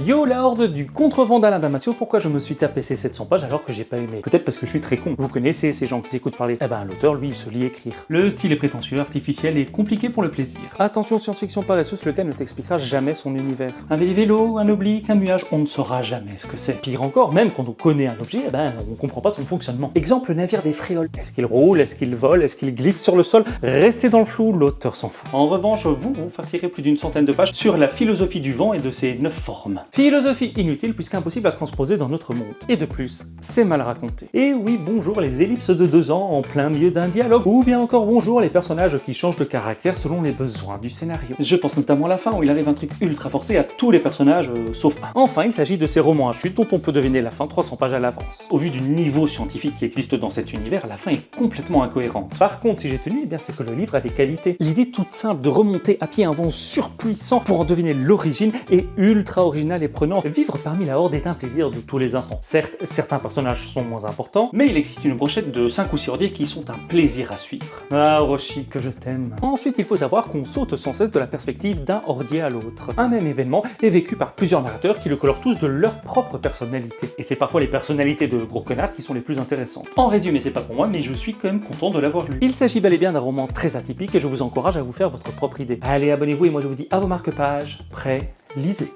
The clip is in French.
Yo la horde du contrevent d'Alain Damasio, pourquoi je me suis tapé ces 700 pages alors que j'ai pas aimé? Peut-être parce que je suis très con. Vous connaissez ces gens qui s'écoutent parler. Eh ben l'auteur, lui, il se lit écrire. Le style est prétentieux, artificiel et compliqué pour le plaisir. Attention, science-fiction paresseuse, le gars ne t'expliquera jamais son univers. Un vélo, un oblique, un nuage, on ne saura jamais ce que c'est. Pire encore, même quand on connaît un objet, eh ben on comprend pas son fonctionnement. Exemple, le navire des Fréoles. Est-ce qu'il roule? Est-ce qu'il vole? Est-ce qu'il glisse sur le sol? Restez dans le flou, l'auteur s'en fout. En revanche, vous farcirez plus d'une centaine de pages sur la philosophie du vent et de ses 9 formes. Philosophie inutile puisqu'impossible à transposer dans notre monde. Et de plus, c'est mal raconté. Et oui, bonjour les ellipses de 2 ans en plein milieu d'un dialogue, ou bien encore bonjour les personnages qui changent de caractère selon les besoins du scénario. Je pense notamment à la fin où il arrive un truc ultra forcé à tous les personnages, sauf un. Enfin, il s'agit de ces romans à chute dont on peut deviner la fin 300 pages à l'avance. Au vu du niveau scientifique qui existe dans cet univers, la fin est complètement incohérente. Par contre, si j'ai tenu, eh bien c'est que le livre a des qualités. L'idée toute simple de remonter à pied un vent surpuissant pour en deviner l'origine est ultra originale et prenante. Vivre parmi la horde est un plaisir de tous les instants. Certes, certains personnages sont moins importants, Mais il existe une brochette de 5 ou 6 ordiers qui sont un plaisir à suivre. ah Orochi, que je t'aime. Ensuite, il faut savoir qu'on saute sans cesse de la perspective d'un ordier à l'autre. Un même événement est vécu par plusieurs narrateurs qui le colorent tous de leur propre personnalité. Et c'est parfois les personnalités de gros connards qui sont les plus intéressantes. En résumé, c'est pas pour moi, mais je suis quand même content de l'avoir lu. Il s'agit bel et bien d'un roman très atypique et je vous encourage à vous faire votre propre idée. Allez, abonnez-vous et moi je vous dis à vos marque-pages. Prêt, lisez.